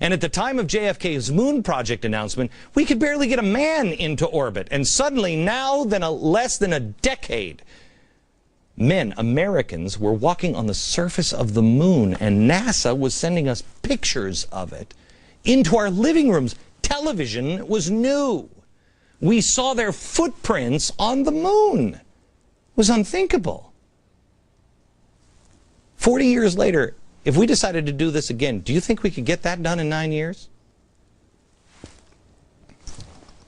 And at the time of JFK's moon project announcement, we could barely get a man into orbit. And suddenly, now, less than a decade, men, Americans, were walking on the surface of the moon, and NASA was sending us pictures of it into our living rooms. Television was new. We saw their footprints on the moon. It was unthinkable. 40 years later, if we decided to do this again, do you think we could get that done in 9 years?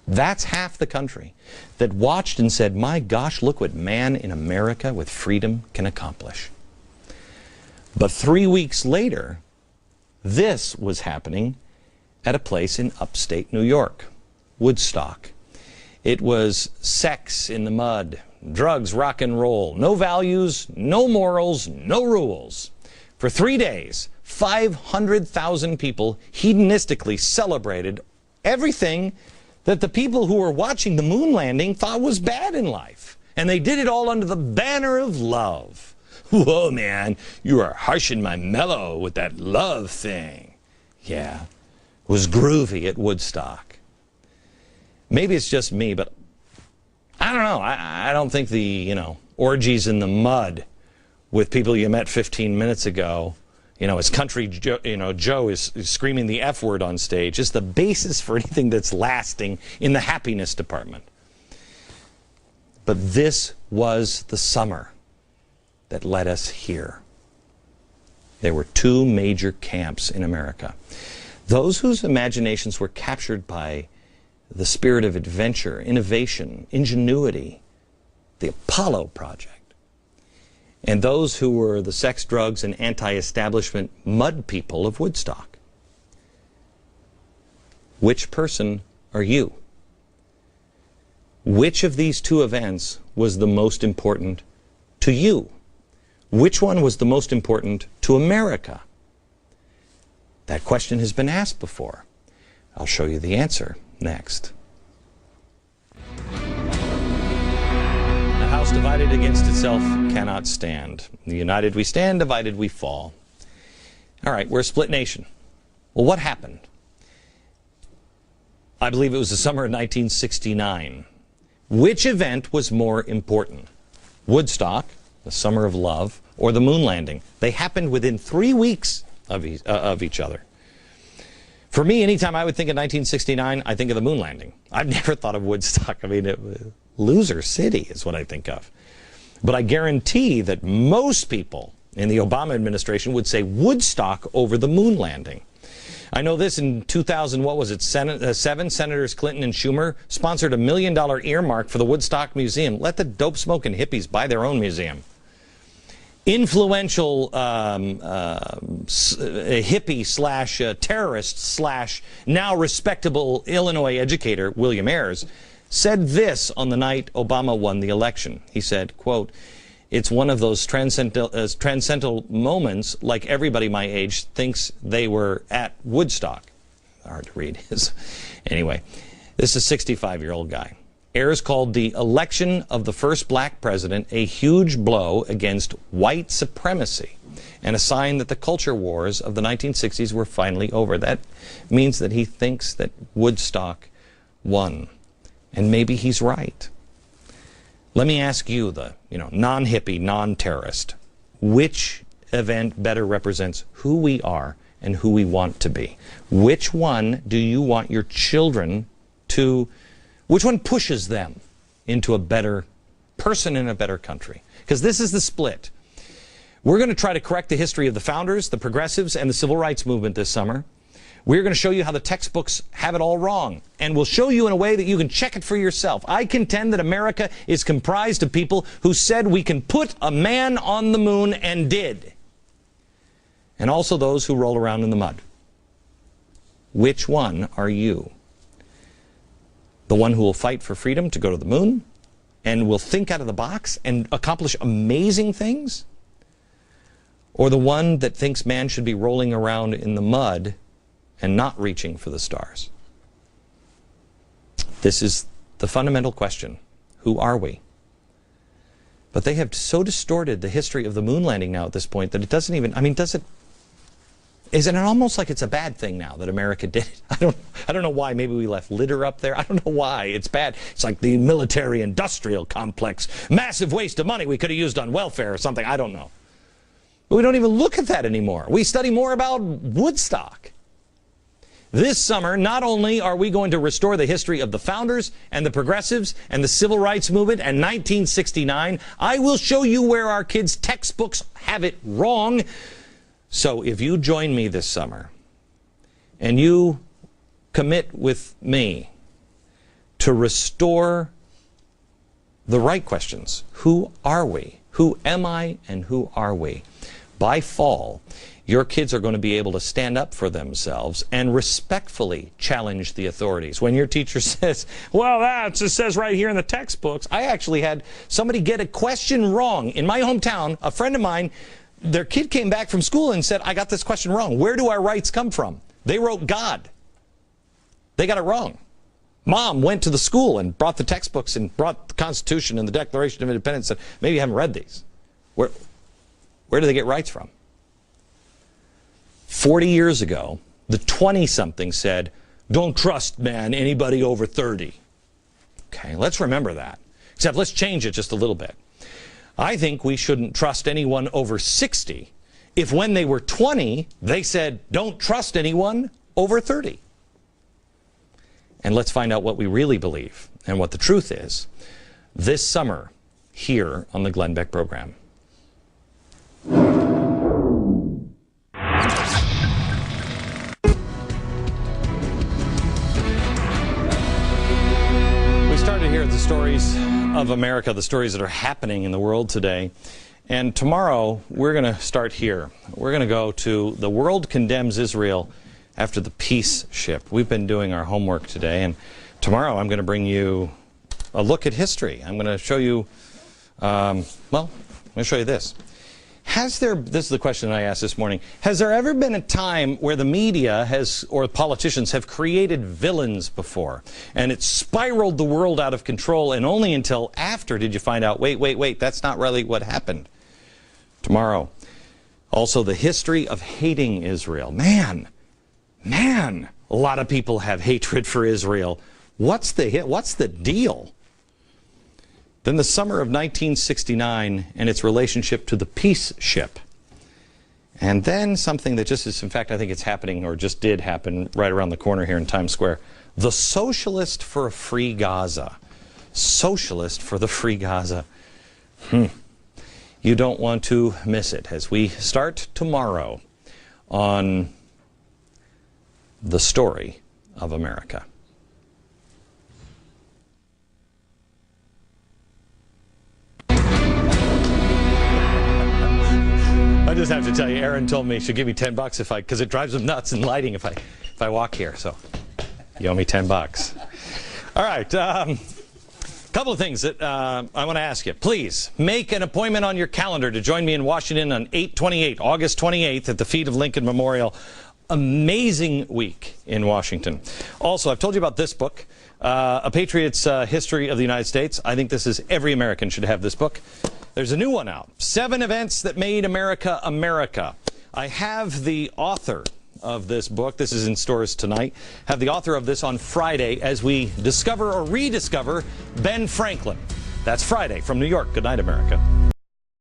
That's half the country that watched and said, my gosh, look what man in America with freedom can accomplish. But 3 weeks later, this was happening at a place in upstate New York, Woodstock. It was sex in the mud, drugs, rock and roll, no values, no morals, no rules. For 3 days, 500,000 people hedonistically celebrated everything that the people who were watching the moon landing thought was bad in life. And they did it all under the banner of love. Whoa, man, you are harshing my mellow with that love thing. Yeah, it was groovy at Woodstock. Maybe it's just me, but I don't know. I don't think the, orgies in the mud with people you met 15 minutes ago, as Country Joe is screaming the F word on stage, is the basis for anything that's lasting in the happiness department. But this was the summer that led us here. There were two major camps in America. Those whose imaginations were captured by the spirit of adventure, innovation, ingenuity, the Apollo Project. And those who were the sex, drugs, and anti-establishment mud people of Woodstock. Which person are you? Which of these two events was the most important to you? Which one was the most important to America? That question has been asked before. I'll show you the answer next. A house divided against itself cannot stand. United we stand, divided we fall. All right, we're a split nation. Well, what happened? I believe it was the summer of 1969. Which event was more important? Woodstock, the summer of love, or the moon landing? They happened within 3 weeks of each other. For me, anytime I would think of 1969, I think of the moon landing. I've never thought of Woodstock. I mean, loser city is what I think of. But I guarantee that most people in the Obama administration would say Woodstock over the moon landing. I know this in 2000, what was it, seven Senators Clinton and Schumer sponsored $1 million earmark for the Woodstock Museum. Let the dope-smoking hippies buy their own museum. Influential hippie slash terrorist slash now respectable Illinois educator, William Ayers, said this on the night Obama won the election. He said, quote, "It's one of those transcendental moments like everybody my age thinks they were at Woodstock." Hard to read. Anyway, this is a 65-year-old guy. Ayers called the election of the first black president a huge blow against white supremacy and a sign that the culture wars of the 1960s were finally over. That means that he thinks that Woodstock won. And maybe he's right. Let me ask you, the non-hippie, non-terrorist, which event better represents who we are and who we want to be? Which one do you want your children to, which one pushes them into a better person in a better country? Because this is the split. We're going to try to correct the history of the founders, the progressives, and the civil rights movement this summer. We're going to show you how the textbooks have it all wrong, and we'll show you in a way that you can check it for yourself. I contend that America is comprised of people who said we can put a man on the moon and did, and also those who roll around in the mud. Which one are you? The one who will fight for freedom to go to the moon and will think out of the box and accomplish amazing things? Or the one that thinks man should be rolling around in the mud and not reaching for the stars? This is the fundamental question. Who are we? But they have so distorted the history of the moon landing now at this point that it doesn't even, Isn't it almost like it's a bad thing now that America did it? I don't know why. Maybe we left litter up there. I don't know why. It's bad. It's like the military-industrial complex. Massive waste of money we could have used on welfare or something. I don't know. But we don't even look at that anymore. We study more about Woodstock. This summer, not only are we going to restore the history of the founders and the progressives and the civil rights movement and 1969, I will show you where our kids' textbooks have it wrong. So if you join me this summer and you commit with me to restore the right questions, who are we? Who am I and who are we? By fall, your kids are going to be able to stand up for themselves and respectfully challenge the authorities. When your teacher says, well, that just says right here in the textbooks. I actually had somebody get a question wrong. In my hometown, a friend of mine, their kid came back from school and said, I got this question wrong. Where do our rights come from? They wrote God. They got it wrong. Mom went to the school and brought the textbooks and brought the Constitution and the Declaration of Independence and said, maybe you haven't read these. Where do they get rights from? 40 years ago, the 20-somethings said, don't trust, man, anybody over 30. Okay, let's remember that. Except let's change it just a little bit. I think we shouldn't trust anyone over 60 if when they were 20, they said, don't trust anyone over 30. And let's find out what we really believe and what the truth is this summer here on the Glenn Beck program. Here at the stories of America, the stories that are happening in the world today. And tomorrow, we're going to start here. We're going to go to the world condemns Israel after the peace ship. We've been doing our homework today, and tomorrow I'm going to bring you a look at history. I'm going to show you, I'm going to show you this. This is the question I asked this morning, has there ever been a time where the media or politicians have created villains before, and it spiraled the world out of control, and only until after did you find out, wait, that's not really what happened? Tomorrow. Also, the history of hating Israel. Man, a lot of people have hatred for Israel. What's the deal? Then the summer of 1969 and its relationship to the peace ship. And then something that just is, in fact, I think it's happening or just did happen right around the corner here in Times Square. The Socialist for a Free Gaza. Socialist for the Free Gaza. You don't want to miss it as we start tomorrow on the story of America. I just have to tell you, Aaron told me she'll give me $10 because it drives him nuts in lighting if I walk here. So you owe me $10. All right. Couple of things that I want to ask you. Please make an appointment on your calendar to join me in Washington on August 28th at the feet of Lincoln Memorial. Amazing week in Washington. Also, I've told you about this book, A Patriot's History of the United States. I think every American should have this book. There's a new one out, 7 Events That Made America, America. I have the author of this book. This is in stores tonight. Have the author of this on Friday as we discover or rediscover Ben Franklin. That's Friday from New York. Good night, America.